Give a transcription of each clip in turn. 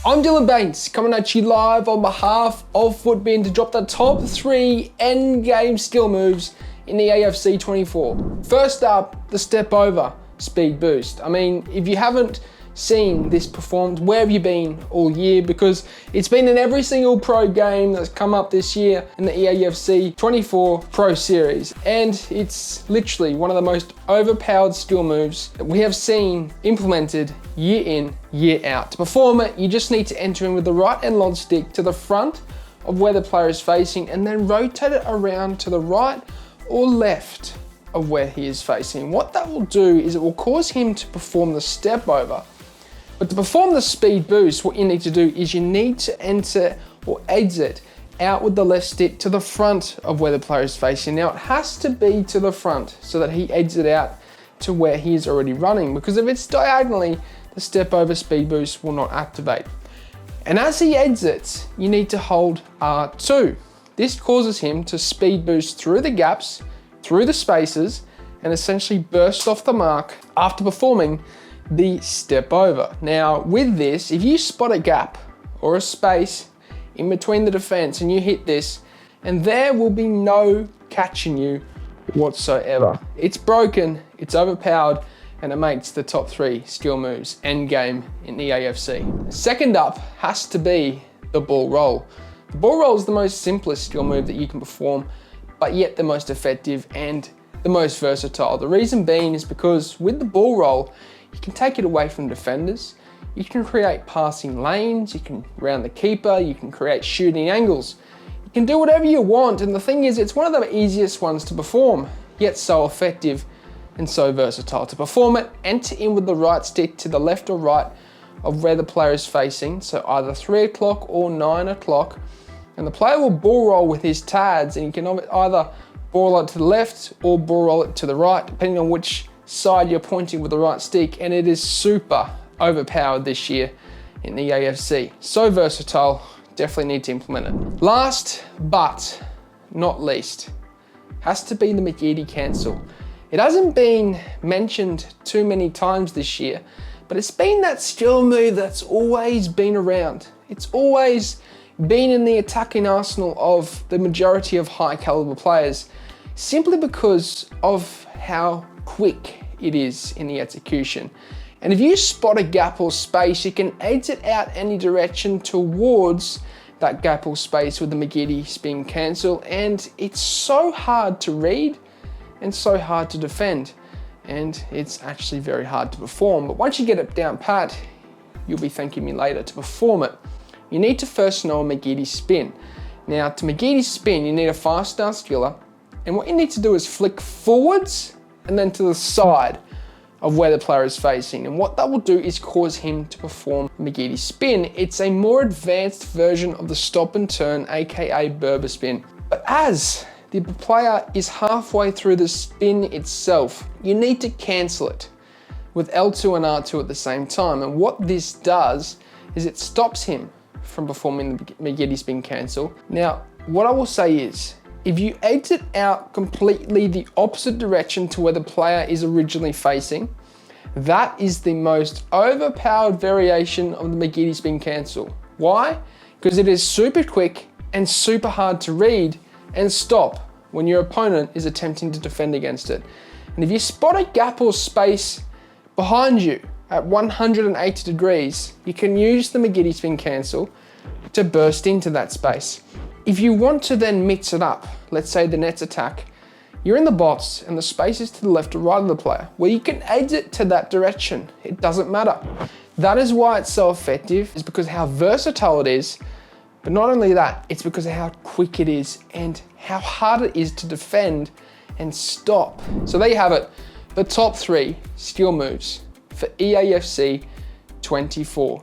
I'm Dylan Baines, coming at you live on behalf of Footbin to drop the top 3 endgame skill moves in the AFC 24. First up, the Stepover speed boost. I mean, if you haven't seen this performed, where have you been all year? Because it's been in every single pro game that's come up this year in the AFC 24 Pro Series. And it's literally one of the most overpowered skill moves that we have seen implemented year in, year out. To perform it, you just need to enter in with the right analog stick to the front of where the player is facing and then rotate it around to the right or left of where he is facing. What that will do is it will cause him to perform the step over. But to perform the speed boost, what you need to do is you need to enter or exit out with the left stick to the front of where the player is facing. Now it has to be to the front so that he exits out to where he is already running, because if it's diagonally, the step over speed boost will not activate. And as he exits, you need to hold R2. This causes him to speed boost through the gaps, through the spaces, and essentially burst off the mark after performing the step over. Now with this, if you spot a gap or a space in between the defense and you hit this, and there will be no catching you whatsoever. It's broken, it's overpowered, and it makes the top 3 skill moves end game in the AFC. Second up has to be the ball roll. The ball roll is the most simplest skill move that you can perform, but yet the most effective and the most versatile. The reason being is because with the ball roll, you can take it away from defenders, you can create passing lanes, you can round the keeper, you can create shooting angles. You can do whatever you want, and the thing is, it's one of the easiest ones to perform, yet so effective and so versatile. To perform it, enter in with the right stick to the left or right of where the player is facing, so either 3 o'clock or 9 o'clock, and the player will ball roll with his tads, and you can either ball roll it to the left or ball roll it to the right, depending on which side you're pointing with the right stick, and it is super overpowered this year in the AFC. So versatile, definitely need to implement it. Last but not least has to be the MTI Cancel. It hasn't been mentioned too many times this year, but it's been that skill move that's always been around. It's always been in the attacking arsenal of the majority of high caliber players, simply because of how quick it is in the execution. And if you spot a gap or space, you can exit out any direction towards that gap or space with the MTI spin cancel, and it's so hard to read and so hard to defend, and it's actually very hard to perform. But once you get it down pat, you'll be thanking me later. To perform it, you need to first know a MTI spin. Now to MTI spin, you need a fast start skiller, and what you need to do is flick forwards and then to the side of where the player is facing. And what that will do is cause him to perform MTI spin. It's a more advanced version of the stop and turn, aka Berber spin. But as the player is halfway through the spin itself, you need to cancel it with L2 and R2 at the same time. And what this does is it stops him from performing the MTI spin cancel. Now, what I will say is, if you exit out completely the opposite direction to where the player is originally facing, that is the most overpowered variation of the MTI spin cancel. Why? Because it is super quick and super hard to read and stop when your opponent is attempting to defend against it. And if you spot a gap or space behind you at 180 degrees, you can use the MTI spin cancel to burst into that space. If you want to then mix it up, let's say the Nets attack, you're in the box and the space is to the left or right of the player, well, you can exit to that direction. It doesn't matter. That is why it's so effective, is because of how versatile it is. But not only that, it's because of how quick it is and how hard it is to defend and stop. So there you have it, the top 3 skill moves for EAFC 24.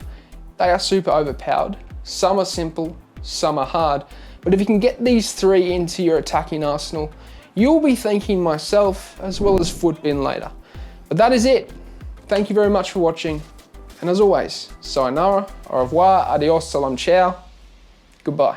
They are super overpowered. Some are simple, some are hard. But if you can get these 3 into your attacking arsenal, you'll be thanking myself as well as Footbin later. But that is it. Thank you very much for watching. And as always, sayonara, au revoir, adios, salam, ciao, goodbye.